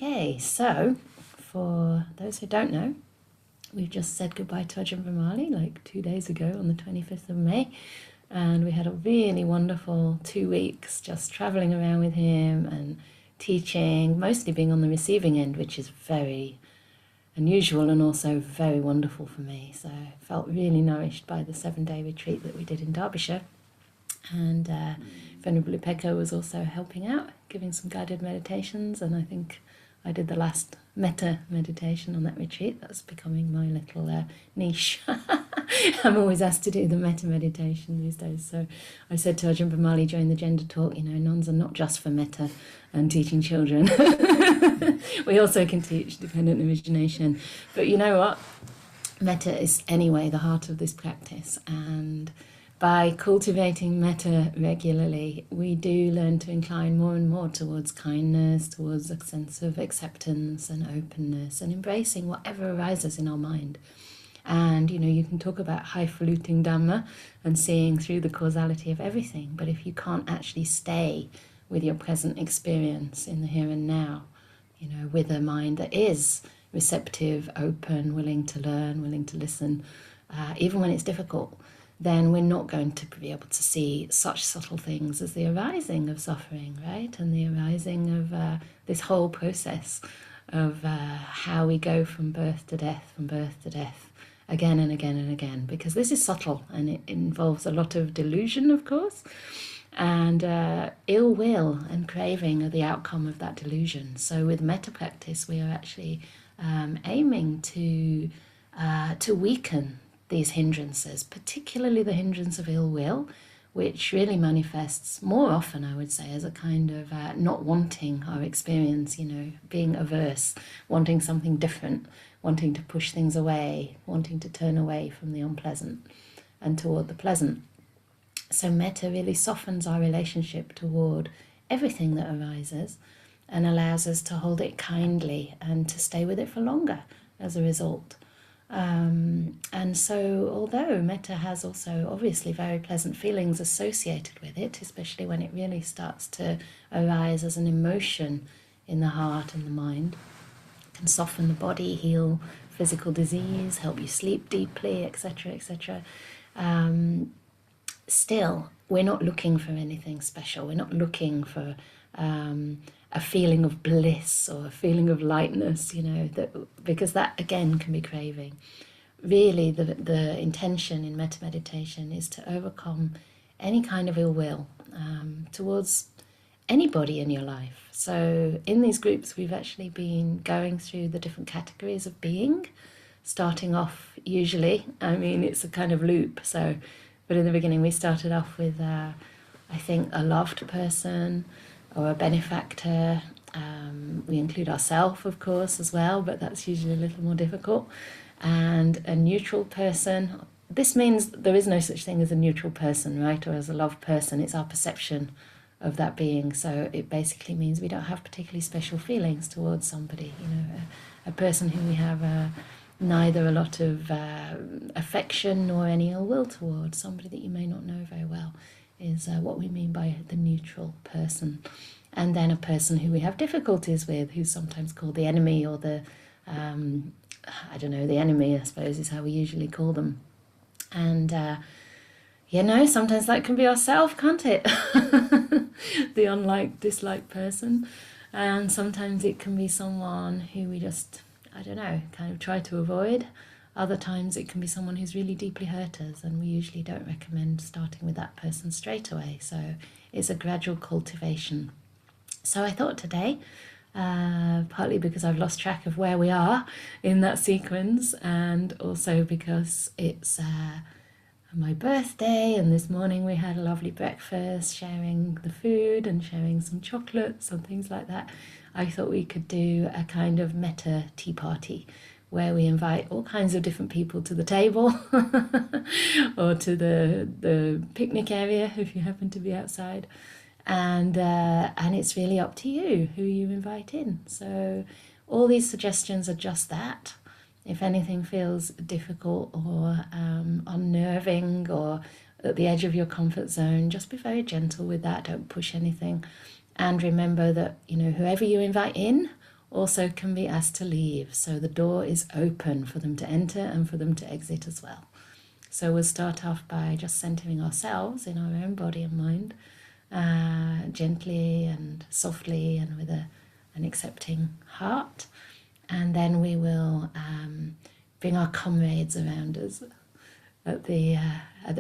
Okay, so for those who don't know, we've just said goodbye to Ajahn Brahmali like 2 days ago on the 25th of May, and we had a really wonderful 2 weeks just traveling around with him and teaching, mostly being on the receiving end, which is very unusual and also very wonderful for me. So I felt really nourished by the 7-day retreat that we did in Derbyshire. And Venerable Canda was also helping out, giving some guided meditations, and I think I did the last Metta meditation on that retreat. That's becoming my little niche. I'm always asked to do the Metta meditation these days. So I said to Ajahn Brahmali during the gender talk, nuns are not just for Metta and teaching children. We also can teach dependent origination. But you know what? Metta is anyway the heart of this practice, and by cultivating metta regularly, we do learn to incline more and more towards kindness, towards a sense of acceptance and openness and embracing whatever arises in our mind. And, you can talk about highfalutin Dhamma and seeing through the causality of everything, but if you can't actually stay with your present experience in the here and now, with a mind that is receptive, open, willing to learn, willing to listen, even when it's difficult, then we're not going to be able to see such subtle things as the arising of suffering, right? And the arising of this whole process of how we go from birth to death, again and again and again, because this is subtle and it involves a lot of delusion, of course, and ill will and craving are the outcome of that delusion. So with metta practice, we are actually aiming to weaken these hindrances, particularly the hindrance of ill will, which really manifests more often, I would say, as a kind of not wanting our experience, being averse, wanting something different, wanting to push things away, wanting to turn away from the unpleasant and toward the pleasant. So metta really softens our relationship toward everything that arises and allows us to hold it kindly and to stay with it for longer as a result. And so although metta has also obviously very pleasant feelings associated with it, especially when it really starts to arise as an emotion in the heart and the mind, it can soften the body, heal physical disease, help you sleep deeply, etc., etc. Still, we're not looking for anything special. We're not looking for a feeling of bliss or a feeling of lightness, because that again can be craving. Really, the intention in metta meditation is to overcome any kind of ill will towards anybody in your life. So in these groups, we've actually been going through the different categories of being, starting off usually, it's a kind of loop. But in the beginning, we started off with, I think, a loved person or a benefactor. We include ourselves, of course, as well, but that's usually a little more difficult. And a neutral person. This means there is no such thing as a neutral person, right? Or as a loved person. It's our perception of that being. So it basically means we don't have particularly special feelings towards somebody. A person who we have neither a lot of affection nor any ill will towards, somebody that you may not know very well, is what we mean by the neutral person. And then a person who we have difficulties with, who's sometimes called the enemy, or the, the enemy, I suppose, is how we usually call them. And, sometimes that can be ourselves, can't it? The unliked, disliked person. And sometimes it can be someone who we just, kind of try to avoid. Other times it can be someone who's really deeply hurt us, and we usually don't recommend starting with that person straight away. So it's a gradual cultivation. So I thought today, partly because I've lost track of where we are in that sequence, and also because it's my birthday, and this morning we had a lovely breakfast, sharing the food and sharing some chocolates and things like that, I thought we could do a kind of metta tea party where we invite all kinds of different people to the table or to the picnic area if you happen to be outside. And it's really up to you who you invite in. So all these suggestions are just that. If anything feels difficult or unnerving or at the edge of your comfort zone, just be very gentle with that. Don't push anything. And remember that, whoever you invite in also can be asked to leave. So the door is open for them to enter and for them to exit as well. So we'll start off by just centering ourselves in our own body and mind, gently and softly and with an accepting heart. And then we will bring our comrades around us at the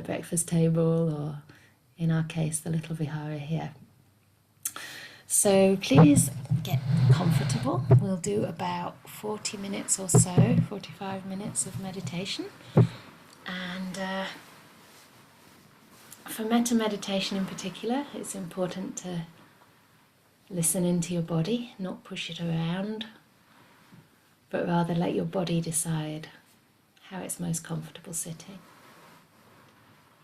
breakfast table, or in our case, the little vihara here. So please get comfortable. We'll do about 40 minutes or so, 45 minutes of meditation. And for metta meditation in particular, it's important to listen into your body, not push it around, but rather let your body decide how it's most comfortable sitting.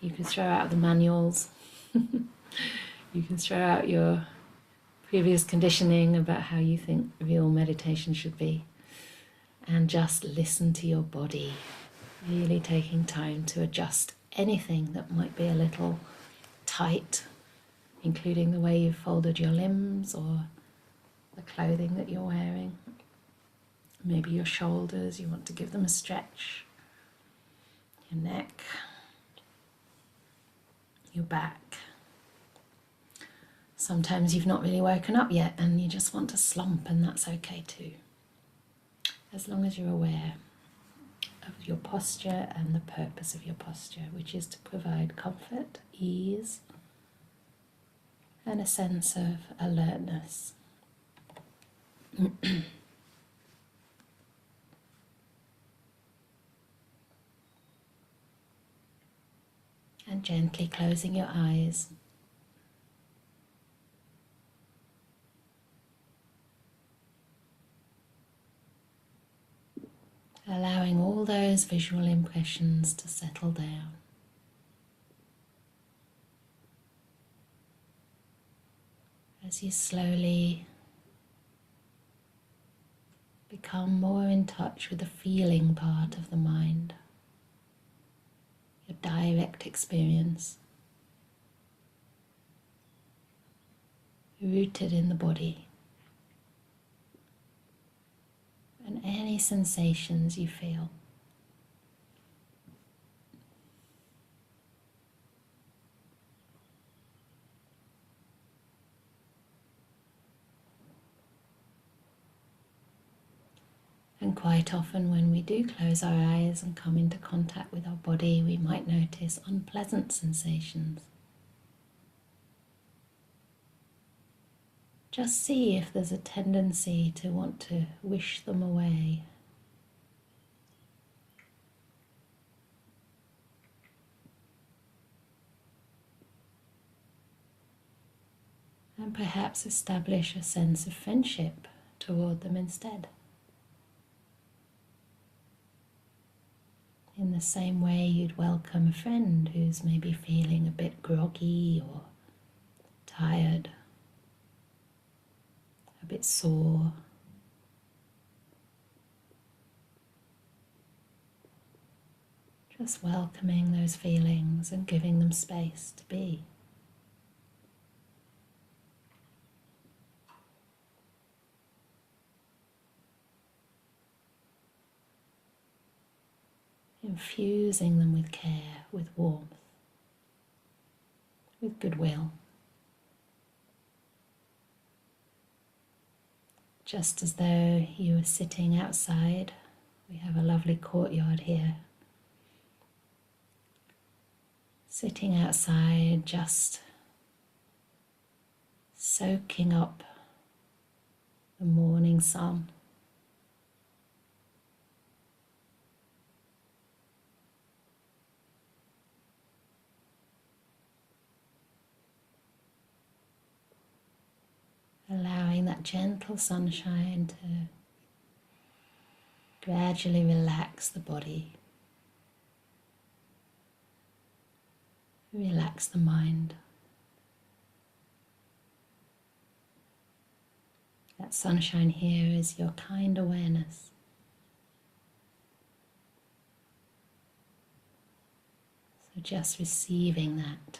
You can throw out the manuals, you can throw out your previous conditioning about how you think real meditation should be, and just listen to your body, really taking time to adjust anything that might be a little tight, including the way you've folded your limbs or the clothing that you're wearing. Maybe your shoulders, you want to give them a stretch, your neck, your back. Sometimes you've not really woken up yet and you just want to slump, and that's okay too. As long as you're aware of your posture and the purpose of your posture, which is to provide comfort, ease, and a sense of alertness. And gently closing your eyes. Allowing all those visual impressions to settle down. As you slowly become more in touch with the feeling part of the mind, your direct experience, rooted in the body. And any sensations you feel. And quite often when we do close our eyes and come into contact with our body, we might notice unpleasant sensations. Just see if there's a tendency to want to wish them away. And perhaps establish a sense of friendship toward them instead. In the same way you'd welcome a friend who's maybe feeling a bit groggy or tired, a bit sore. Just welcoming those feelings and giving them space to be. Infusing them with care, with warmth, with goodwill. Just as though you were sitting outside. We have a lovely courtyard here. Sitting outside, just soaking up the morning sun. Allowing that gentle sunshine to gradually relax the body, relax the mind. That sunshine here is your kind awareness. So just receiving that.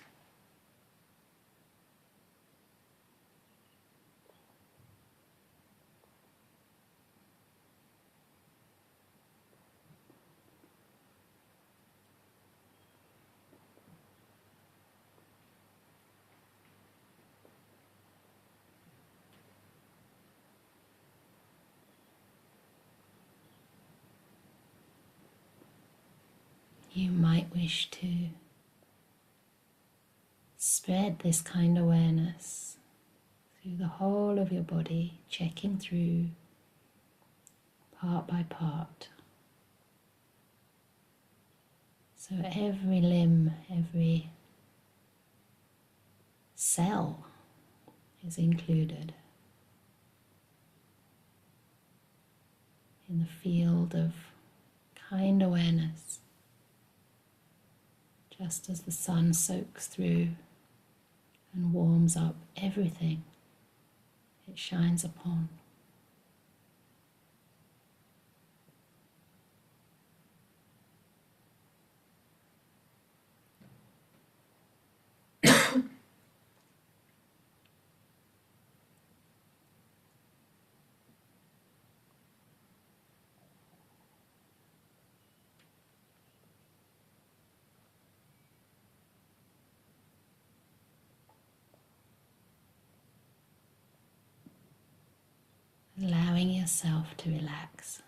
You might wish to spread this kind of awareness through the whole of your body, checking through part by part. So every limb, every cell is included in the field of kind awareness, just as the sun soaks through and warms up everything it shines upon. Allowing yourself to relax.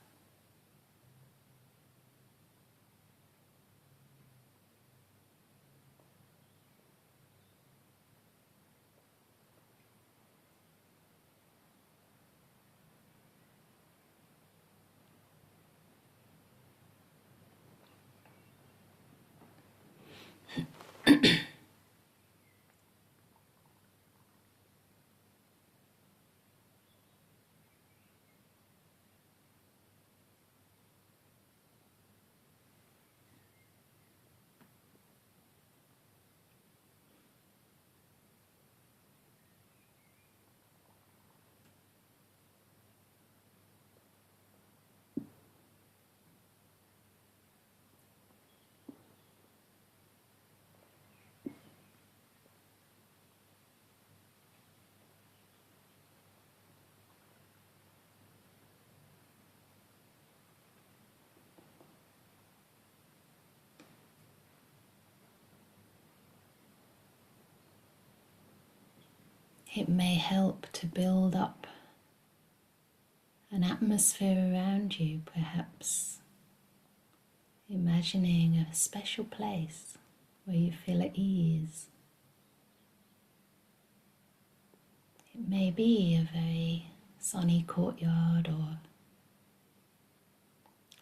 It may help to build up an atmosphere around you, perhaps imagining a special place where you feel at ease. It may be a very sunny courtyard or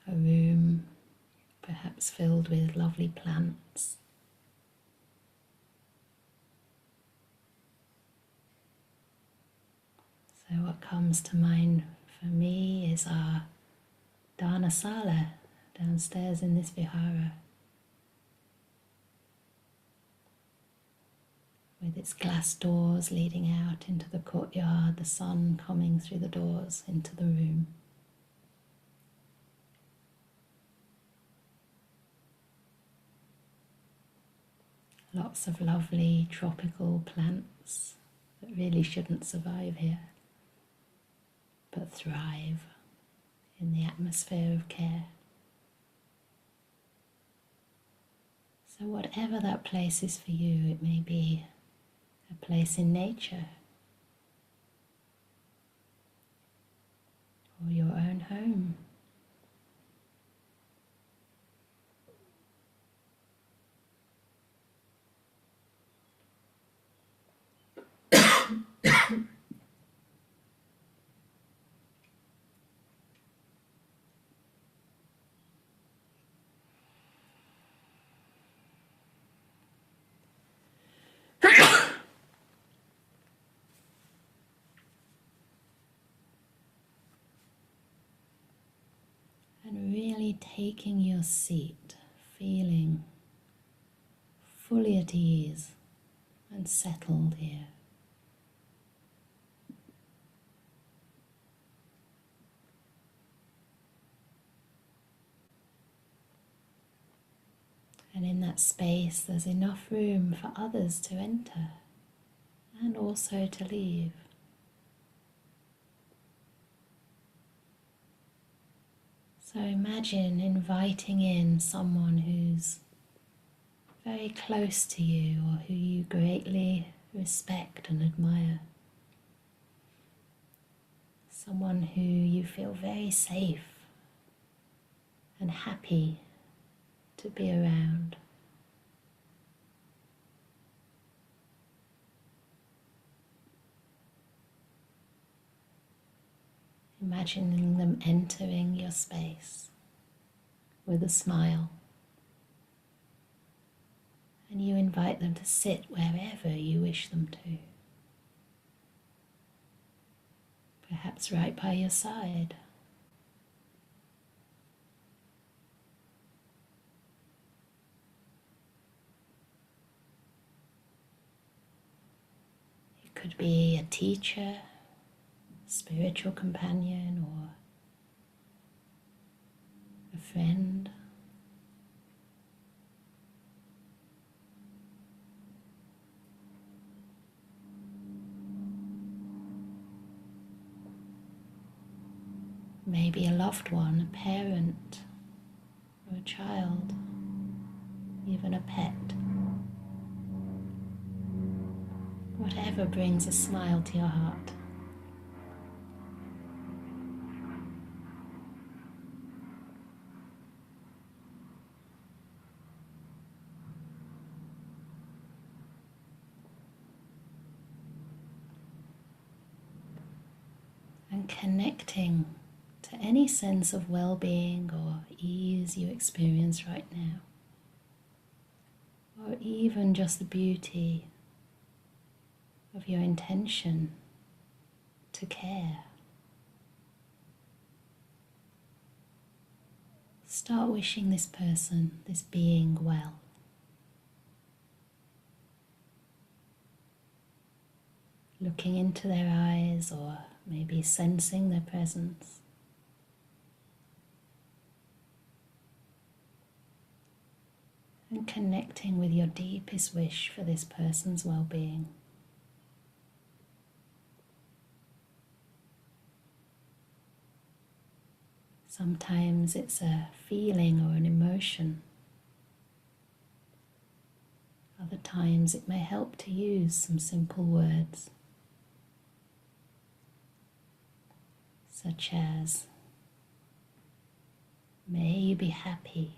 a room perhaps filled with lovely plants. So what comes to mind for me is our Dharmasala downstairs in this vihara, with its glass doors leading out into the courtyard, the sun coming through the doors into the room. Lots of lovely tropical plants that really shouldn't survive here, but thrive in the atmosphere of care. So whatever that place is for you, it may be a place in nature or your own home. And really taking your seat, feeling fully at ease and settled here. And in that space there's enough room for others to enter and also to leave. So imagine inviting in someone who's very close to you or who you greatly respect and admire. Someone who you feel very safe and happy to be around. Imagining them entering your space with a smile, and you invite them to sit wherever you wish them to. Perhaps right by your side. It could be a teacher, spiritual companion, or a friend. Maybe a loved one, a parent, or a child, even a pet. Whatever brings a smile to your heart. And connecting to any sense of well-being or ease you experience right now, or even just the beauty of your intention to care. Start wishing this person, this being, well. Looking into their eyes or maybe sensing their presence. And connecting with your deepest wish for this person's well-being. Sometimes it's a feeling or an emotion. Other times it may help to use some simple words, such as, may you be happy.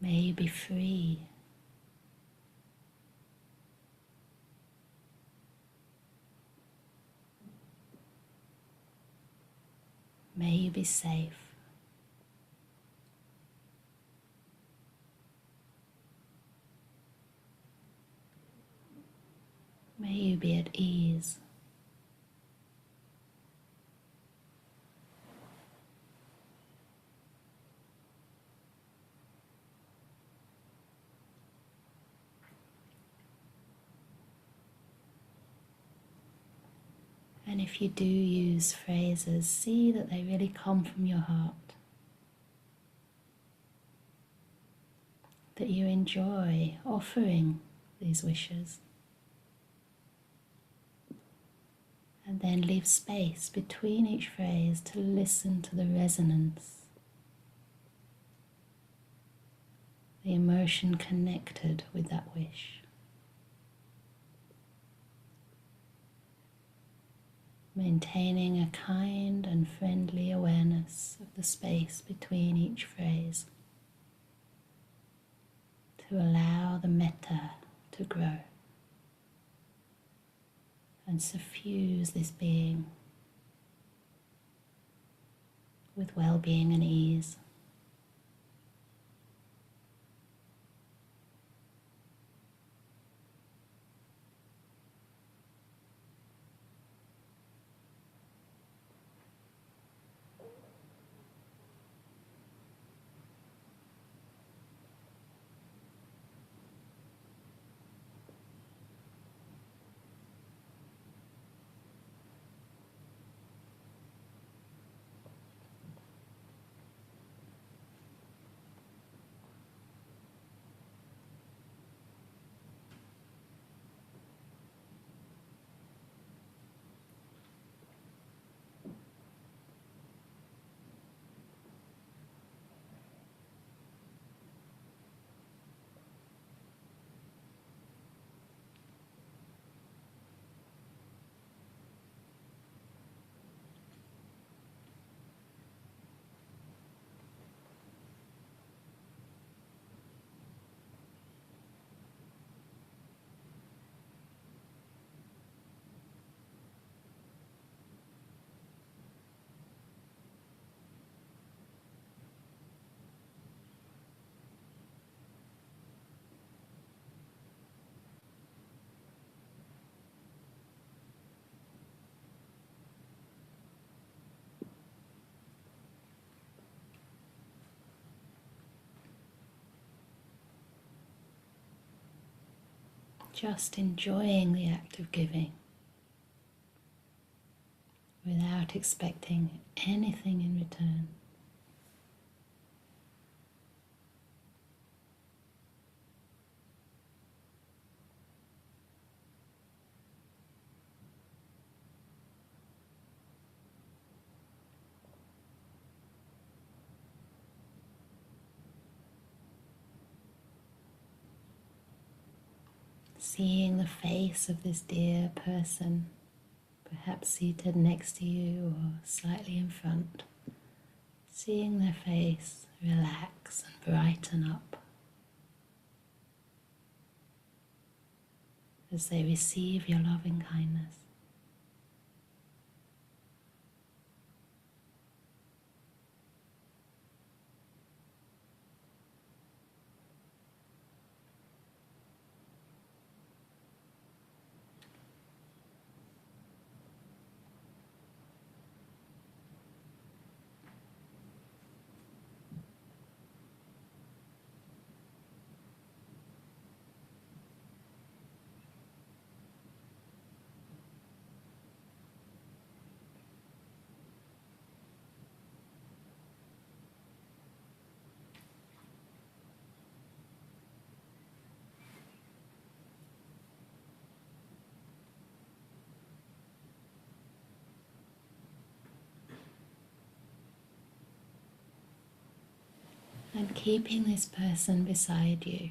May you be free. May you be safe. May you be at ease. And if you do use phrases, see that they really come from your heart, that you enjoy offering these wishes. And then leave space between each phrase to listen to the resonance, the emotion connected with that wish. Maintaining a kind and friendly awareness of the space between each phrase to allow the metta to grow and suffuse this being with well-being and ease. just enjoying the act of giving without expecting anything in return. Seeing the face of this dear person, perhaps seated next to you or slightly in front. Seeing their face relax and brighten up as they receive your loving kindness. And keeping this person beside you,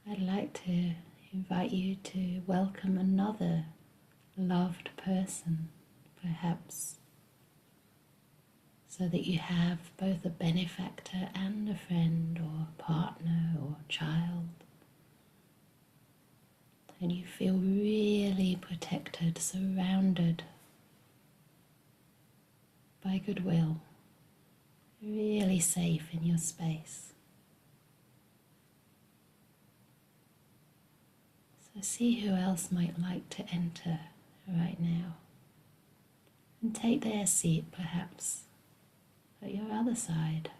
I'd like to invite you to welcome another loved person, perhaps, so that you have both a benefactor and a friend or partner or child, and you feel really protected, surrounded by goodwill, really safe in your space. So see who else might like to enter right now and take their seat perhaps at your other side,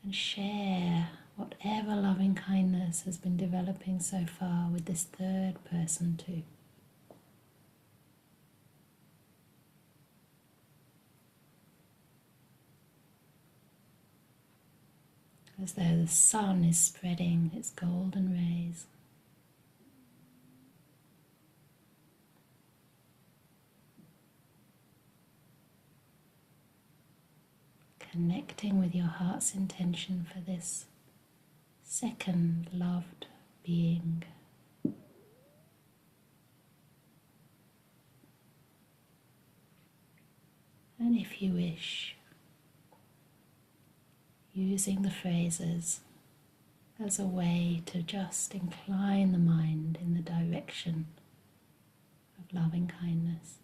and share whatever loving kindness has been developing so far with this third person too. As though the sun is spreading its golden rays. Connecting with your heart's intention for this second loved being. And if you wish, using the phrases as a way to just incline the mind in the direction of loving kindness.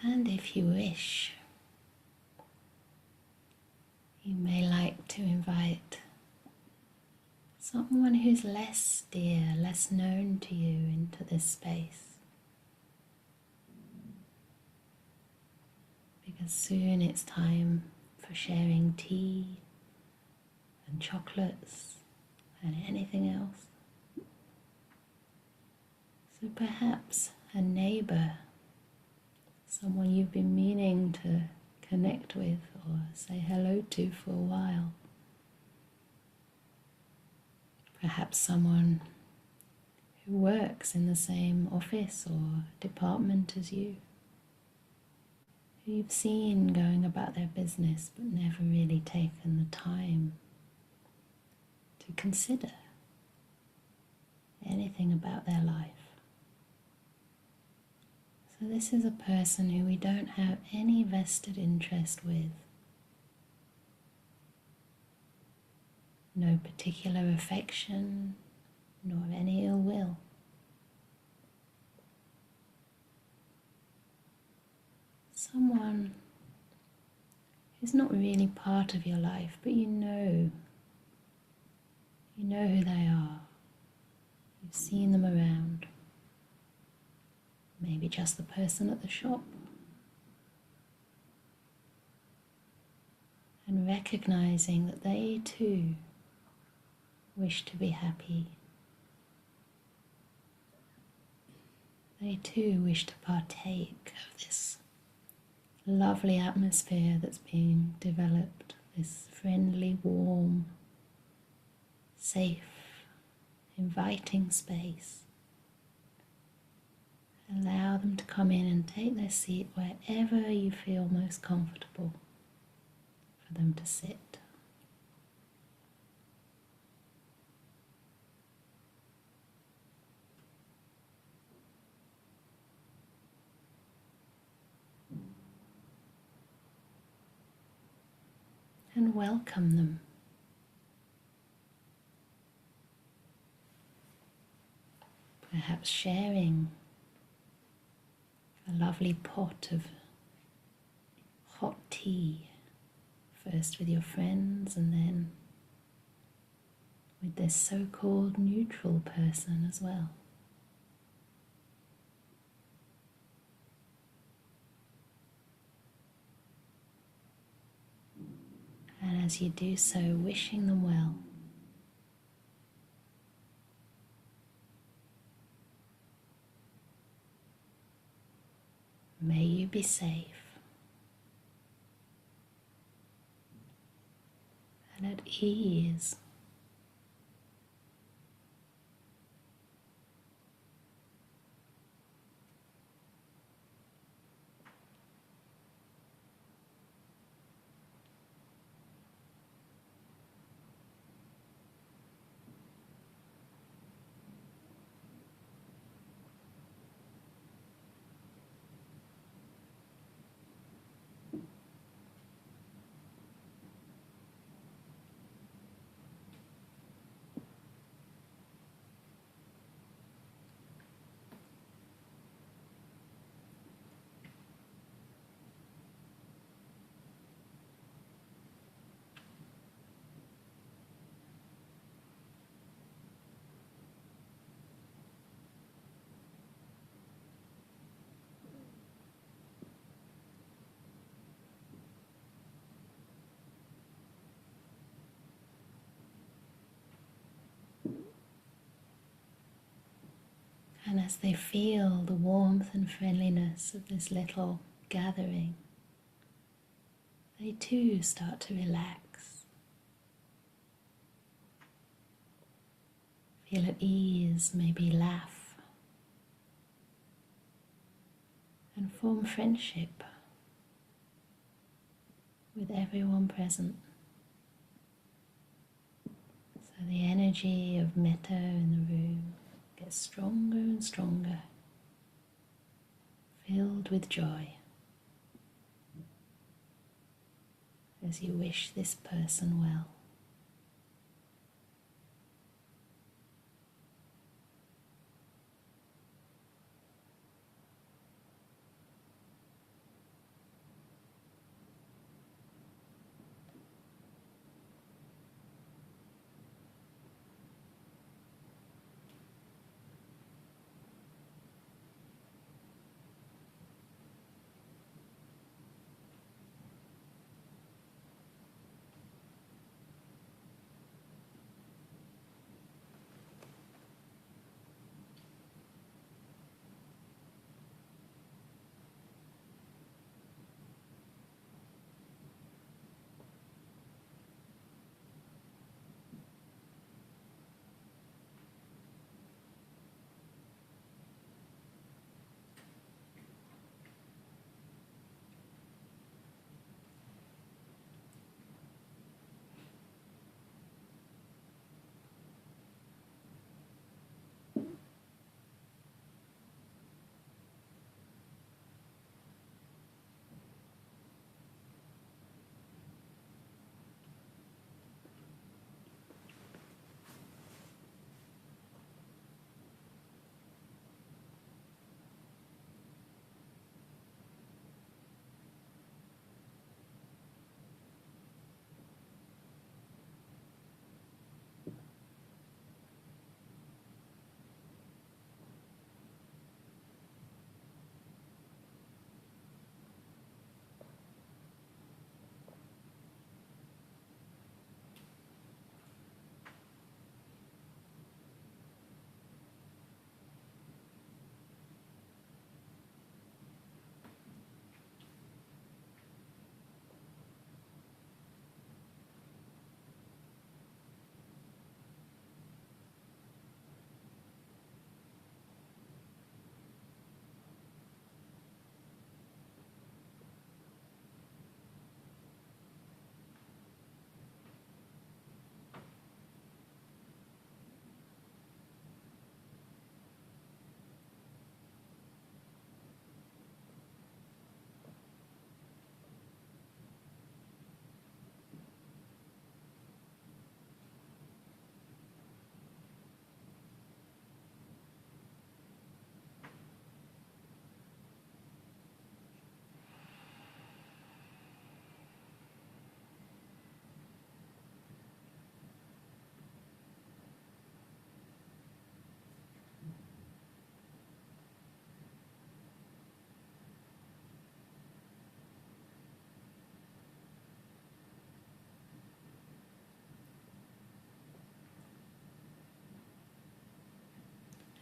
And if you wish, you may like to invite someone who's less dear, less known to you into this space. Because soon it's time for sharing tea and chocolates and anything else. So perhaps a neighbour, someone you've been meaning to connect with or say hello to for a while. Perhaps someone who works in the same office or department as you, who you've seen going about their business but never really taken the time to consider anything about their life. So this is a person who we don't have any vested interest with, no particular affection, nor any ill will. Someone who's not really part of your life, but you know who they are. You've seen them around. Maybe just the person at the shop. And recognizing that they too wish to be happy. They too wish to partake of this lovely atmosphere that's being developed, this friendly, warm, safe, inviting space. Allow them to come in and take their seat wherever you feel most comfortable for them to sit. And welcome them. Perhaps sharing a lovely pot of hot tea, first with your friends and then with this so-called neutral person as well. And as you do so, wishing them well. May you be safe and at ease. And as they feel the warmth and friendliness of this little gathering, they too start to relax. Feel at ease, maybe laugh, and form friendship with everyone present. So the energy of Metta in the room gets stronger and stronger, filled with joy as you wish this person well.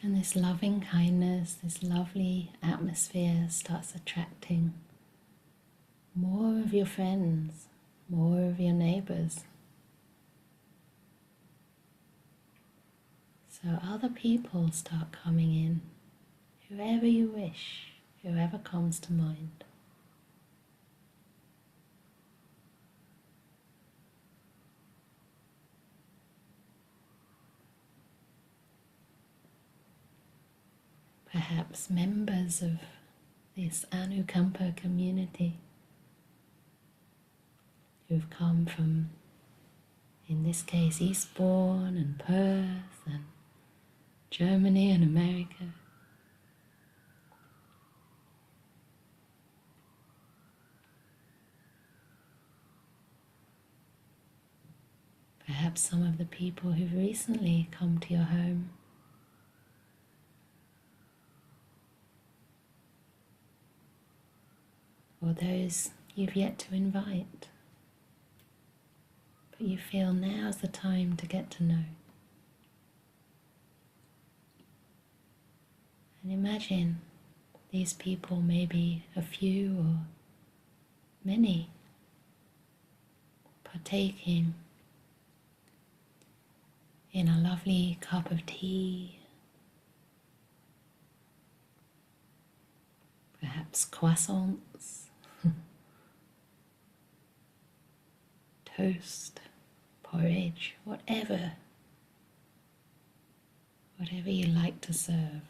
And this loving kindness, this lovely atmosphere starts attracting more of your friends, more of your neighbors. So other people start coming in, whoever you wish, whoever comes to mind. Perhaps members of this Anukampa community who've come from, in this case, Eastbourne and Perth and Germany and America. Perhaps some of the people who've recently come to your home. Or those you've yet to invite, but you feel now's the time to get to know. And imagine these people, maybe a few or many, partaking in a lovely cup of tea, perhaps croissants, toast, porridge, whatever you like to serve.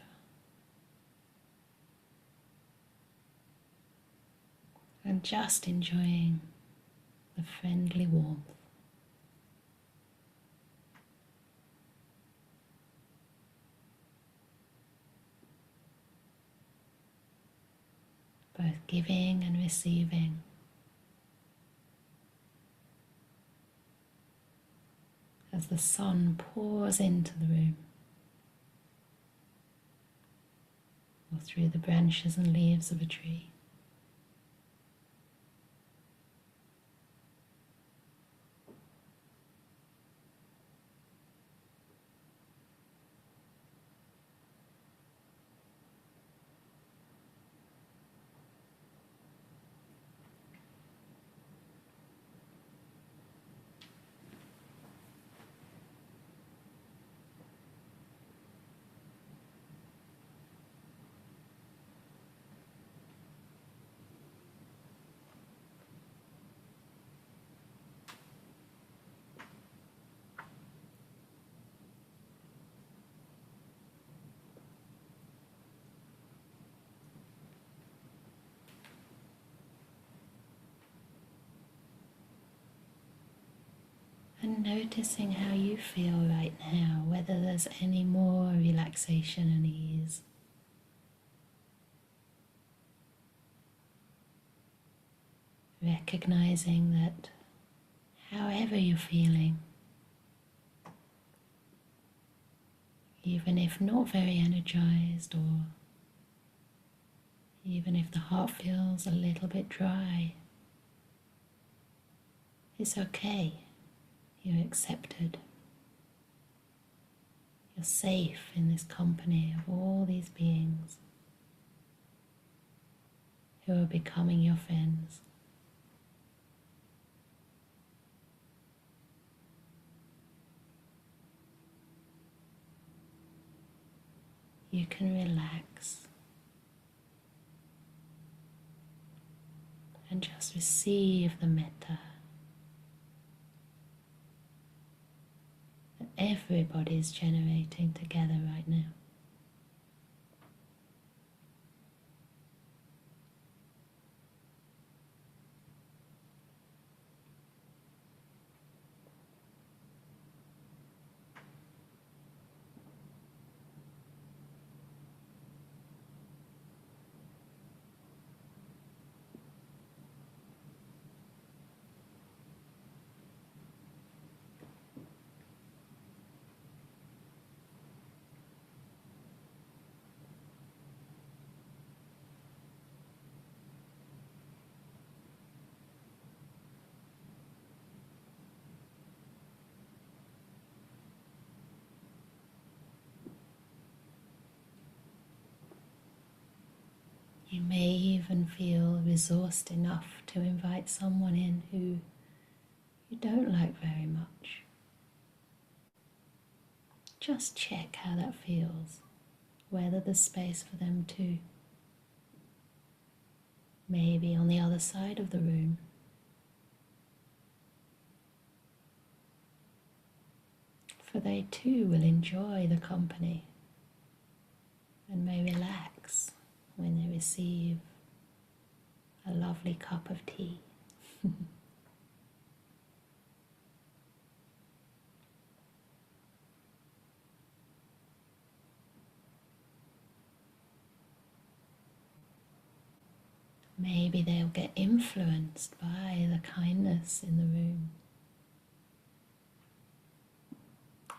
And just enjoying the friendly warmth. Both giving and receiving. As the sun pours into the room, or through the branches and leaves of a tree. And noticing how you feel right now, whether there's any more relaxation and ease. Recognizing that however you're feeling, even if not very energized, or even if the heart feels a little bit dry, it's okay. You're accepted. You're safe in this company of all these beings who are becoming your friends. You can relax and just receive the metta that everybody is generating together right now. may even feel resourced enough to invite someone in who you don't like very much. Just check how that feels, whether there's space for them too. Maybe on the other side of the room. For they too will enjoy the company and may relax when they receive a lovely cup of tea. Maybe they'll get influenced by the kindness in the room.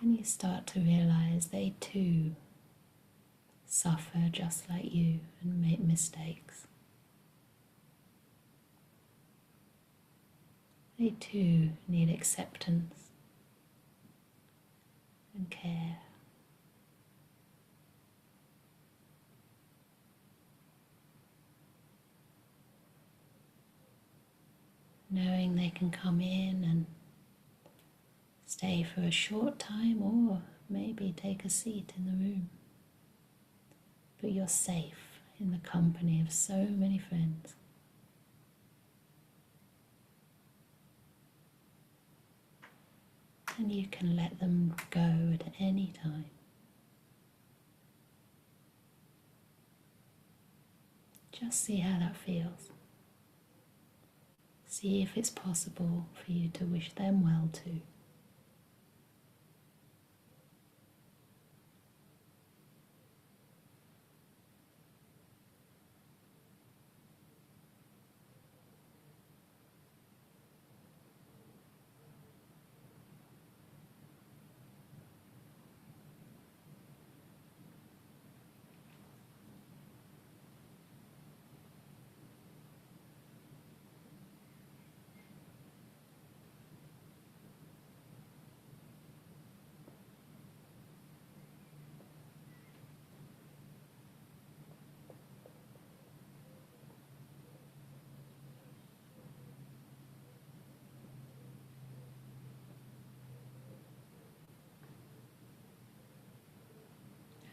And you start to realize they too suffer just like you and make mistakes. They too need acceptance and care. Knowing they can come in and stay for a short time or maybe take a seat in the room. But you're safe in the company of so many friends. And you can let them go at any time. Just see how that feels. See if it's possible for you to wish them well too.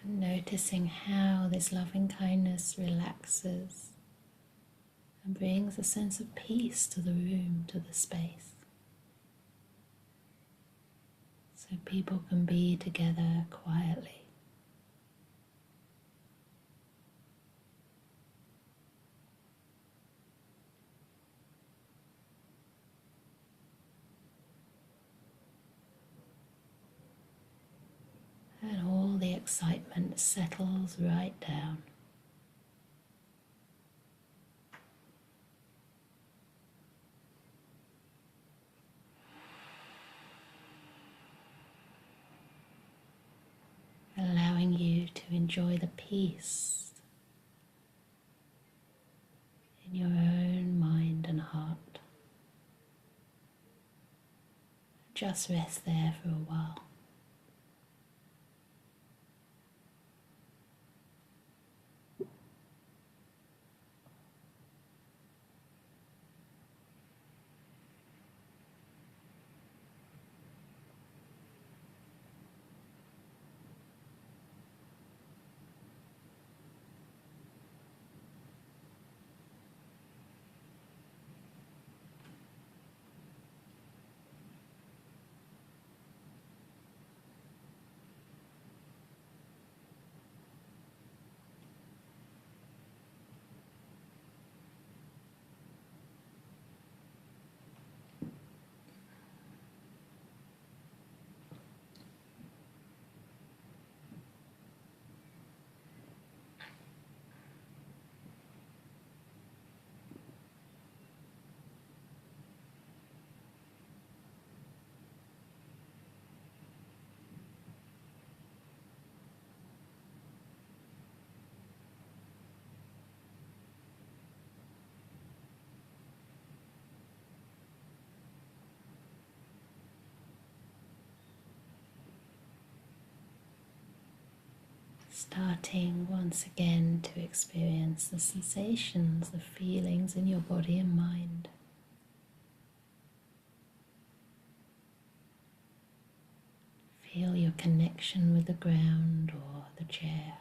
Noticing how this loving kindness relaxes and brings a sense of peace to the room, to the space. So people can be together quietly. And all the excitement settles right down. Allowing you to enjoy the peace in your own mind and heart. Just rest there for a while. Starting once again to experience the sensations, the feelings in your body and mind. Feel your connection with the ground or the chair.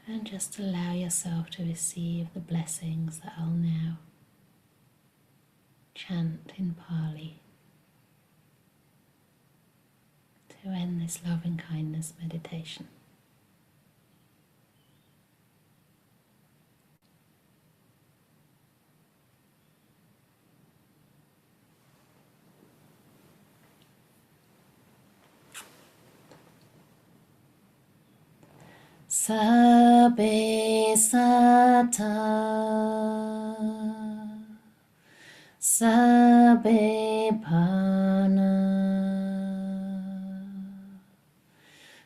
And just allow yourself to receive the blessings that I'll now chant in Pali to end this love and kindness meditation. Sabbe sata, sabbe pana,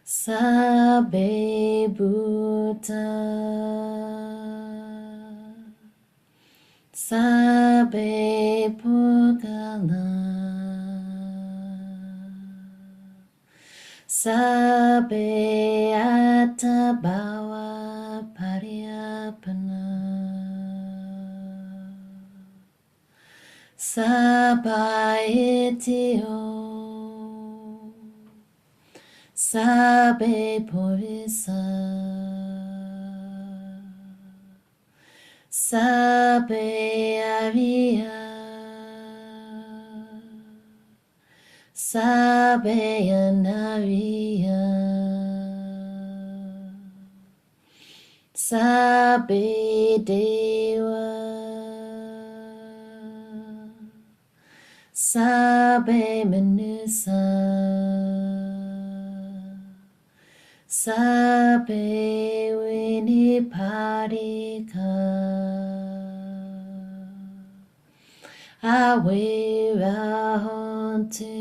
sabbe bhuta, sabbe pugala, sabbe atabhava pariyapana, sabba itio, sabbe purisa, sabbe ariya, sabbe anariya, sabbe deva, sabbe manusa, sabbe vinipadika, awirahantu,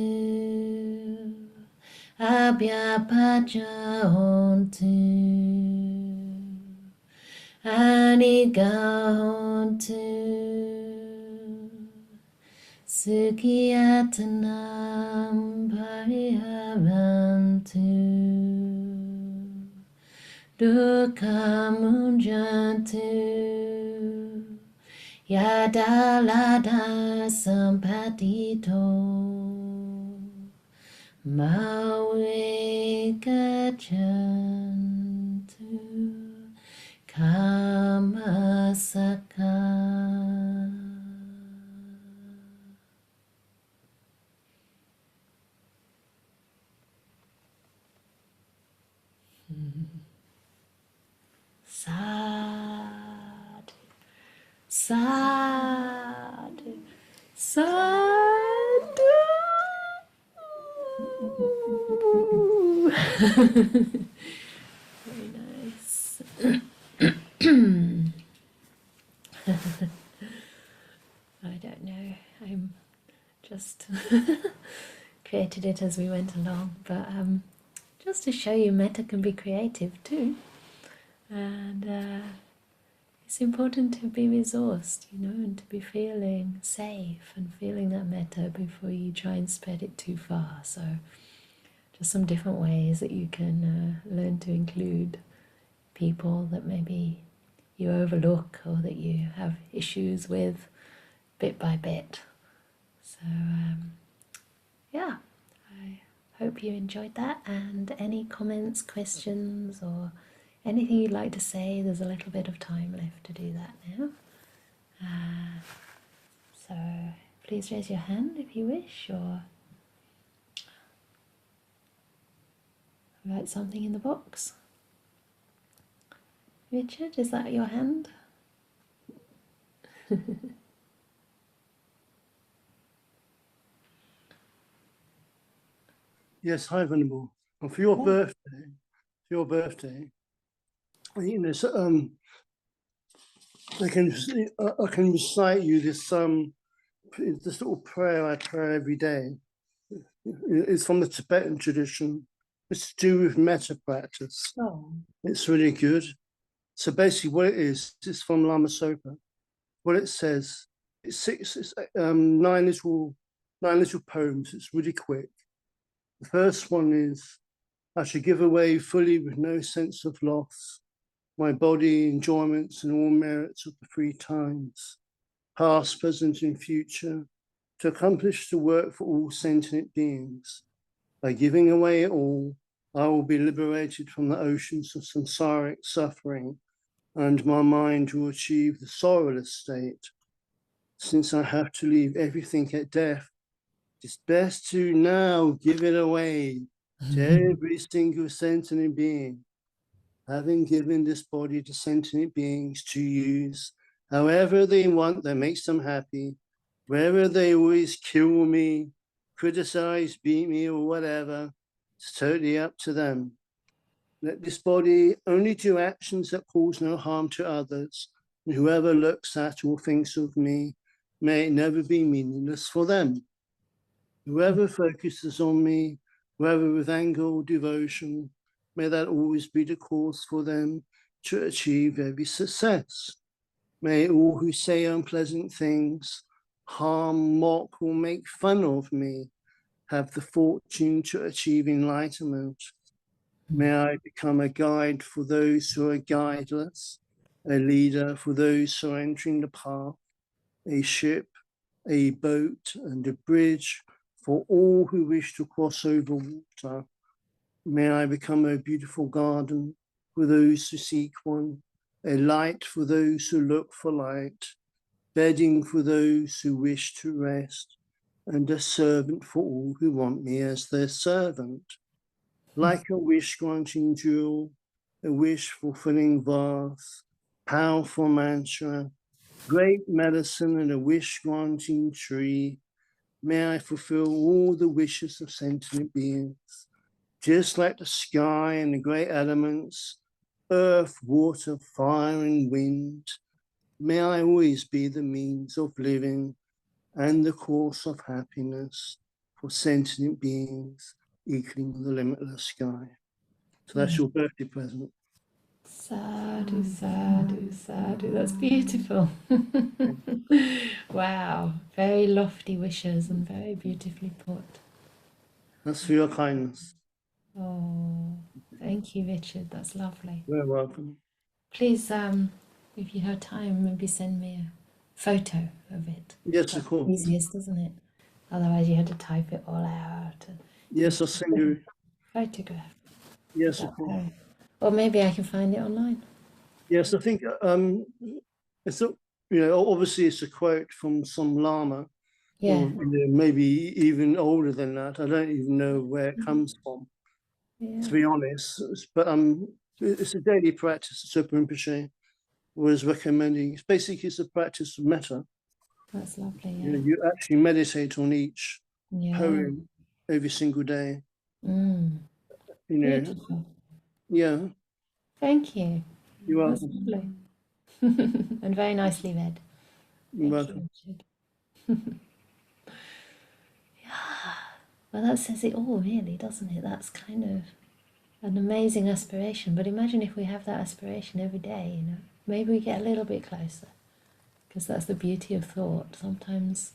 abhyapajahantu, anigahantu, sukhiyatanam pariharantu, dukkhamunjantu, yadalada sampatito, mawekachantu, kamasaka. Sadhu, sadhu, sadhu. Very nice. I don't know. I'm just created it as we went along, but just to show you, metta can be creative too, and it's important to be resourced, you know, and to be feeling safe and feeling that metta before you try and spread it too far. So just some different ways that you can learn to include people that maybe you overlook or that you have issues with bit by bit. So yeah, I hope you enjoyed that, and any comments, questions, or anything you'd like to say, there's a little bit of time left to do that now. So please raise your hand if you wish, or write something in the box. Richard, is that your hand? Yes, hi, Venerable. Well, for your birthday, you know, so, I can recite you this little prayer I pray every day. It's from the Tibetan tradition. It's to do with metta practice. Oh. It's really good. So basically what it is from Lama Sopa. What it says, it's nine little poems. It's really quick. The first one is, I should give away fully with no sense of loss, my body, enjoyments, and all merits of the three times, past, present, and future, to accomplish the work for all sentient beings. By giving away it all, I will be liberated from the oceans of samsaric suffering, and my mind will achieve the sorrowless state. Since I have to leave everything at death, it's best to now give it away to every single sentient being. Having given this body to sentient beings to use however they want that makes them happy, wherever they always kill me, criticize, beat me, or whatever, it's totally up to them. Let this body only do actions that cause no harm to others, and whoever looks at or thinks of me, may it never be meaningless for them. Whoever focuses on me, whether with anger or devotion, may that always be the cause for them to achieve every success. May all who say unpleasant things, harm, mock, or make fun of me have the fortune to achieve enlightenment. May I become a guide for those who are guideless, a leader for those who are entering the path, a ship, a boat, and a bridge for all who wish to cross over water. May I become a beautiful garden for those who seek one, a light for those who look for light, bedding for those who wish to rest, and a servant for all who want me as their servant. Like a wish-granting jewel, a wish-fulfilling vase, powerful mantra, great medicine, and a wish-granting tree, may I fulfill all the wishes of sentient beings, just like the sky and the great elements, earth, water, fire, and wind. May I always be the means of living and the course of happiness for sentient beings equaling the limitless sky. So that's your birthday present. Sadhu, sadhu, sadhu. That's beautiful. Wow. Very lofty wishes and very beautifully put. That's for your kindness. Oh, thank you, Richard. That's lovely. You're welcome. Please, if you have time, maybe send me a photo of it. Yes, of That's course. easiest, isn't it? Otherwise, you had to type it all out. Yes, I'll send you. Photograph. Yes, of course. Or maybe I can find it online. Yes, I think it's a, obviously it's a quote from some Lama, Yeah. or maybe even older than that. I don't even know where it comes from, Yeah. to be honest. But it's a daily practice. Super Rinpoche was recommending. Basically, it's a practice of metta. That's lovely. Yeah. You actually meditate on each Yeah. poem every single day. Beautiful. Yeah. Thank you. You're That's welcome. lovely. And very nicely read. You're Thank welcome. you, Richard. Yeah. Well, that says it all, really, doesn't it? That's kind of an amazing aspiration. But imagine if we have that aspiration every day, maybe we get a little bit closer. Because that's the beauty of thought. Sometimes,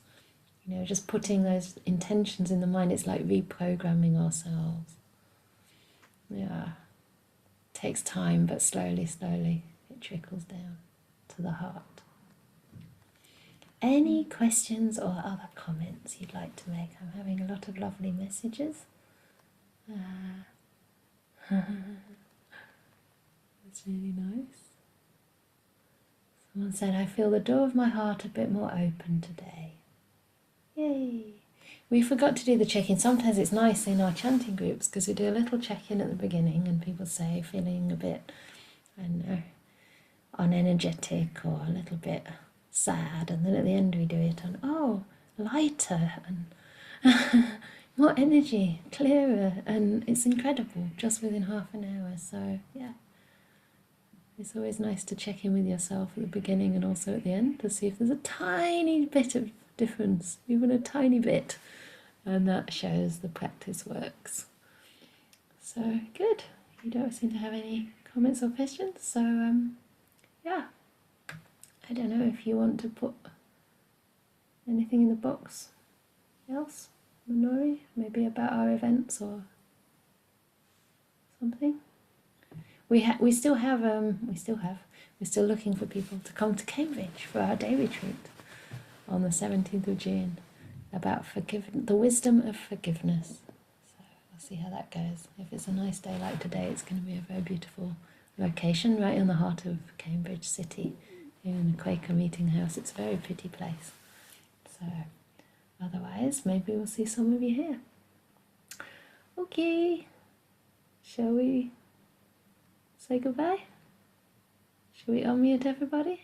just putting those intentions in the mind, it's like reprogramming ourselves. Yeah. It takes time, but slowly, slowly, it trickles down to the heart. Any questions or other comments you'd like to make? I'm having a lot of lovely messages. That's really nice. Someone said, I feel the door of my heart a bit more open today. Yay! We forgot to do the check-in. Sometimes it's nice in our chanting groups because we do a little check-in at the beginning and people say feeling a bit, I don't know, unenergetic or a little bit sad, and then at the end we do it on lighter and more energy, clearer, and it's incredible just within half an hour. So yeah, it's always nice to check in with yourself at the beginning and also at the end to see if there's a tiny bit of difference, even a tiny bit, and that shows the practice works. So good. You don't seem to have any comments or questions. So yeah, I don't know if you want to put anything in the box else, Minori, maybe about our events or something. We're still looking for people to come to Cambridge for our day retreat on the 17th of June about the wisdom of forgiveness. So we'll see how that goes. If it's a nice day like today, it's going to be a very beautiful location right in the heart of Cambridge City in a Quaker meeting house. It's a very pretty place. So otherwise, maybe we'll see some of you here. Okay, shall we say goodbye? Shall we unmute everybody?